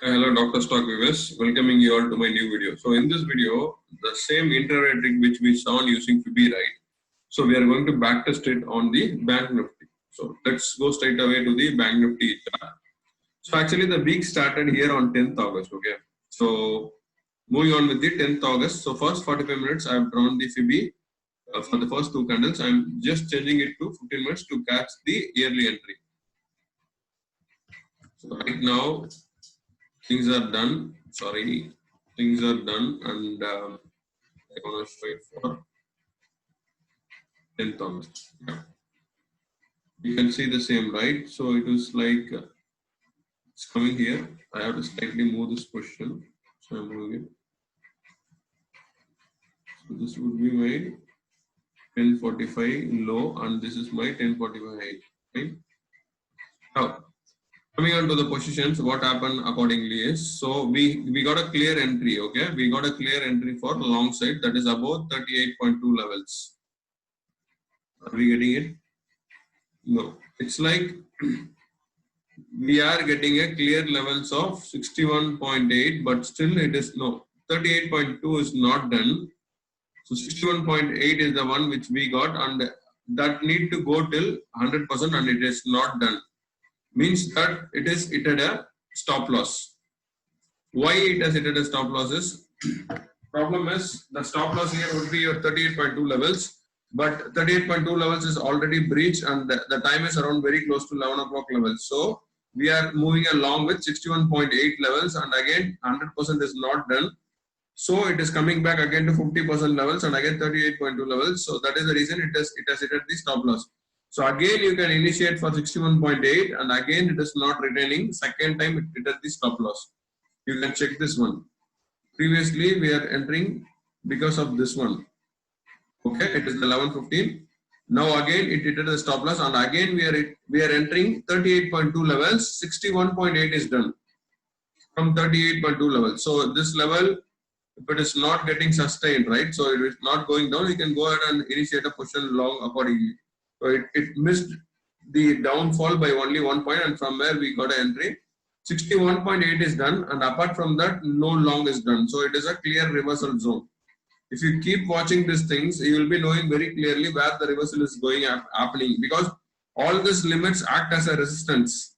Hello, Dr. Stock Viewers. Welcoming you all to my new video. So, in this video, the same internet trick which we saw on using FIBI, right? So, we are going to backtest it on the Bank Nifty. So, let's go straight away to the Bank Nifty chart. So, actually, the week started here on 10th August. Okay. So, moving on with the 10th August. So, first 45 minutes, I have drawn the FIBI for the first two candles. I am just changing it to 15 minutes to catch the yearly entry. So, right now, things are done. Sorry, things are done, and I'm gonna straight for 10th August. Yeah. You can see the same, right? So it is like it's coming here. I have to slightly move this position, so I'm moving it. So this would be my 1045 low, and this is my 1045 high. Right? Now, coming on to the positions, what happened accordingly is, so we got a clear entry, okay? We got a clear entry for long side, that is above 38.2 levels. Are we getting it? No. It's like we are getting a clear levels of 61.8, but still it is no. 38.2 is not done. So 61.8 is the one which we got, and that need to go till 100%, and it is not done. Means that it is hit a stop loss. Why it has hit a stop loss is, problem is the stop loss here would be your 38.2 levels, but 38.2 levels is already breached, and the time is around very close to 11 o'clock levels. So we are moving along with 61.8 levels, and again 100% is not done. So it is coming back again to 50% levels, and again 38.2 levels. So that is the reason it has hit the stop loss. So again you can initiate for 61.8, and again it is not retaining. Second time it hit the stop loss. You can check this one. Previously we are entering because of this one. Okay, it is 11:15. Now again it hit the stop loss, and again we are entering 38.2 levels. 61.8 is done from 38.2 levels. So this level, if it is not getting sustained, right? So it is not going down. You can go ahead and initiate a position long accordingly. So it missed the downfall by only 1 point, and from where we got an entry. 61.8 is done, and apart from that, no long is done. So it is a clear reversal zone. If you keep watching these things, you will be knowing very clearly where the reversal is going happening, because all these limits act as a resistance.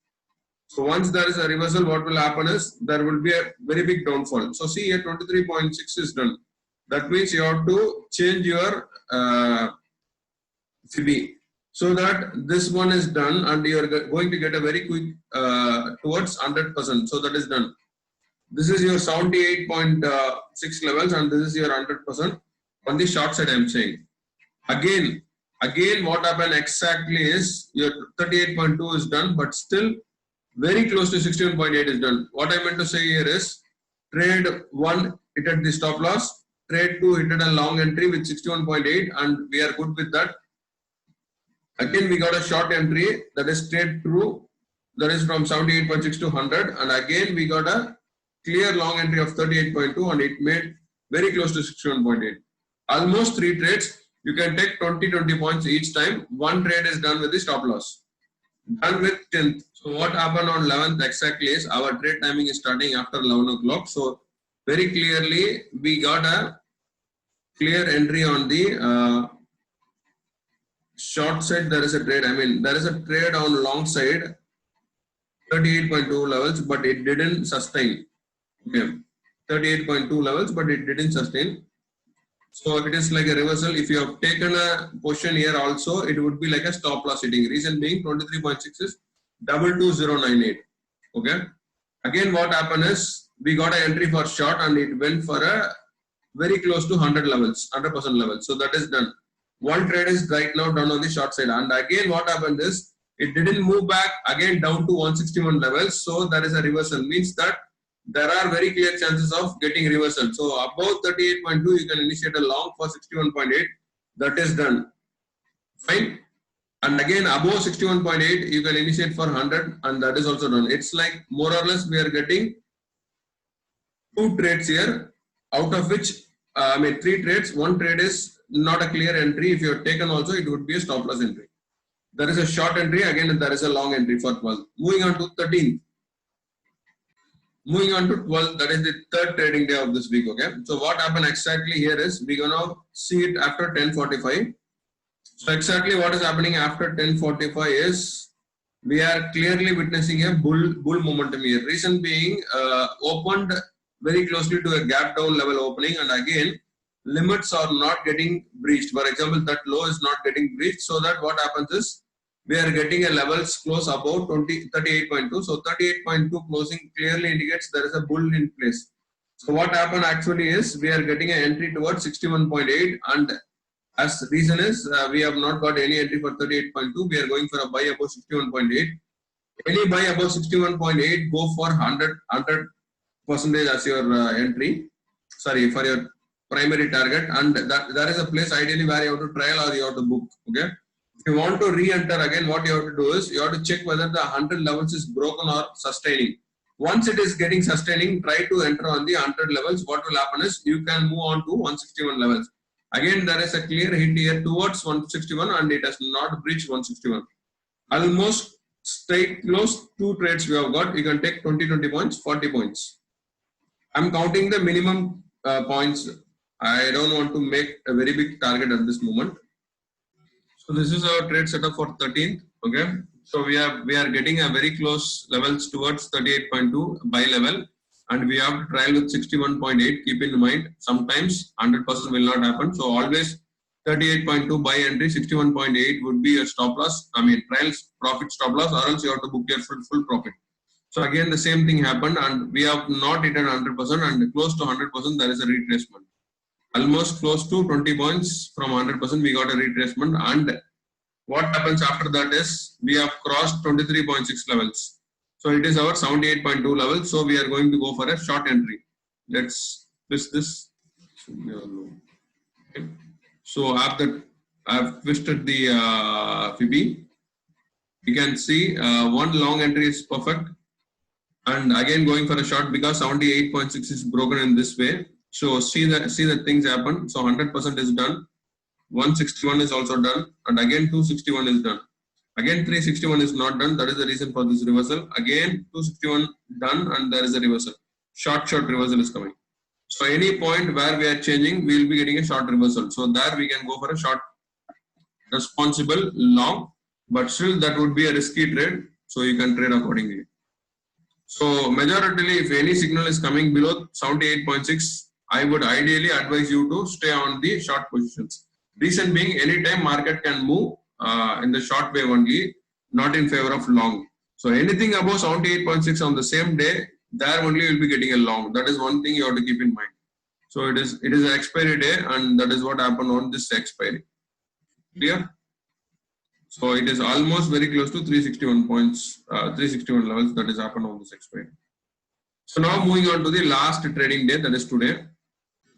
So once there is a reversal, what will happen is there will be a very big downfall. So see here 23.6 is done. That means you have to change your FIBI so that this one is done, and you are going to get a very quick towards 100%. So that is done. This is your 78.6 levels, and this is your 100% on the short side. I am saying again what happened exactly is your 38.2 is done, but still very close to 61.8 is done. What I meant to say here is trade 1 hit at the stop loss, trade 2 hit at a long entry with 61.8, and we are good with that. Again we got a short entry, that is trade through, that is from 78.6 to 100, and again we got a clear long entry of 38.2, and it made very close to 61.8. Almost 3 trades. You can take 20 points each time. One trade is done with the stop loss. Done with 10th. So what happened on 11th exactly is our trade timing is starting after 11 o'clock. So very clearly we got a clear entry on the short side. There is a trade. I mean, there is a trade on long side, 38.2 levels, but it didn't sustain. Okay, 38.2 levels, but it didn't sustain. So it is like a reversal. If you have taken a position here also, it would be like a stop loss hitting. Reason being 23.6 is 22098. Okay. Again, what happened is we got an entry for short, and it went for a very close to 100 levels, 100% level. So that is done. One trade is right now done on the short side, and again what happened is it didn't move back again down to 161 levels. So that is a reversal. Means that there are very clear chances of getting reversal. So above 38.2, you can initiate a long for 61.8. That is done. Fine. And again above 61.8, you can initiate for 100, and that is also done. It's like more or less we are getting 2 trades here, out of which 3 trades. One trade is not a clear entry. If you have taken also, it would be a stop loss entry. There is a short entry, again there is a long entry for 12. Moving on to 13th. moving on to 12th, that is the third trading day of this week. Okay, so what happened exactly here is we're gonna see it after 10:45. So exactly what is happening after 10:45 is we are clearly witnessing a bull momentum here. Reason being, opened very closely to a gap down level opening, and again limits are not getting breached. For example, that low is not getting breached, so that what happens is we are getting a levels close about 38.2. So 38.2 closing clearly indicates there is a bull in place. So what happened actually is we are getting an entry towards 61.8, and as reason is we have not got any entry for 38.2. We are going for a buy above 61.8. Any buy above 61.8, go for 100% as your entry. Sorry, for your primary target, and that there is a place ideally where you have to trial or you have to book. Okay. If you want to re-enter again, what you have to do is you have to check whether the 100 levels is broken or sustaining. Once it is getting sustaining, try to enter on the 100 levels. What will happen is you can move on to 161 levels. Again, there is a clear hit here towards 161, and it has not breached 161. Almost straight close, two trades we have got. You can take 20 points, 40 points. I'm counting the minimum points. I don't want to make a very big target at this moment. So this is our trade setup for 13th. Okay. So we are getting a very close levels towards 38.2 buy level, and we have to trial with 61.8. Keep in mind, sometimes 100% will not happen. So always 38.2 buy entry, 61.8 would be a stop loss. I mean trial profit stop loss, or else you have to book your full profit. So again the same thing happened, and we have not hit 100%, and close to 100% there is a retracement. Almost close to 20 points from 100% we got a retracement, and what happens after that is we have crossed 23.6 levels. So it is our 78.2 level. So we are going to go for a short entry. Let's twist this. Okay. So after I've twisted the FIBI, you can see one long entry is perfect, and again going for a short because 78.6 is broken in this way. So see the things happen. So 100% is done. 161 is also done, and again 261 is done. Again 361 is not done. That is the reason for this reversal. Again 261 done, and there is a reversal. Short reversal is coming. So any point where we are changing, we will be getting a short reversal. So there we can go for a short responsible long, but still that would be a risky trade. So you can trade accordingly. So majoritarily, if any signal is coming below 78.6, I would ideally advise you to stay on the short positions. Reason being, anytime market can move in the short wave only, not in favor of long. So anything above 78.6 on the same day, there only you will be getting a long. That is one thing you have to keep in mind. So it is an expiry day, and that is what happened on this expiry. Clear? So it is almost very close to 361 points, 361 levels that is happened on this expiry. So now moving on to the last trading day, that is today.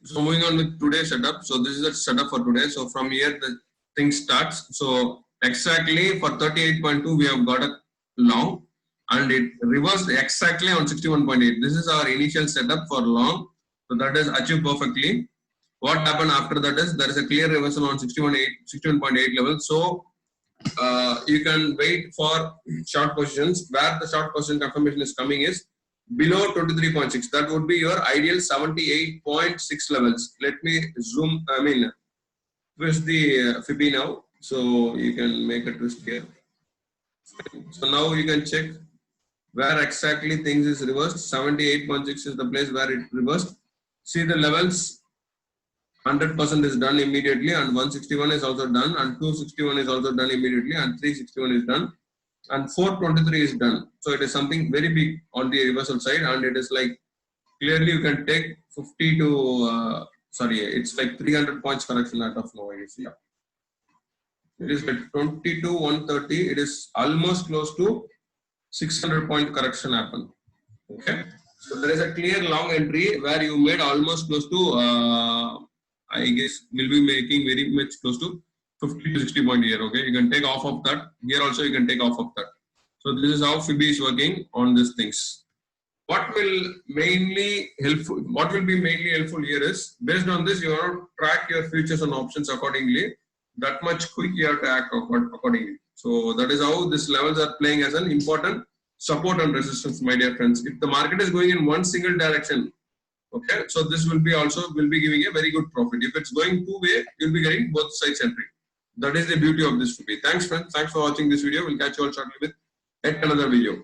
So moving on with today's setup. So this is the setup for today. So from here the thing starts. So exactly for 38.2 we have got a long, and it reversed exactly on 61.8. This is our initial setup for long. So that is achieved perfectly. What happened after that is there is a clear reversal on 61.8 level. So you can wait for short positions. Where the short position confirmation is coming is below 23.6. That would be your ideal 78.6 levels. Let me zoom, twist the FIBI now. So you can make a twist here. So now you can check where exactly things is reversed. 78.6 is the place where it reversed. See the levels. 100% is done immediately, and 161 is also done, and 261 is also done immediately, and 361 is done, and 423 is done. So it is something very big on the reversal side, and it is like clearly you can take 50 to it's like 300 points correction out of now, I guess. Yeah, it is like 22 130. It is almost close to 600 point correction happen. Okay, so there is a clear long entry where you made almost close to I guess will be making very much close to 50 to 60 point here. Okay, you can take off of that. Here also you can take off of that. So this is how FIBI is working on these things. What will be mainly helpful here is based on this you have to track your futures and options accordingly. That much quick you have to act accordingly. So that is how these levels are playing as an important support and resistance, my dear friends. If the market is going in one single direction, okay, so this will be giving a very good profit. If it's going two-way, you'll be getting both sides entry. That is the beauty of this to be. Thanks, friends. Thanks for watching this video. We'll catch you all shortly with yet another video.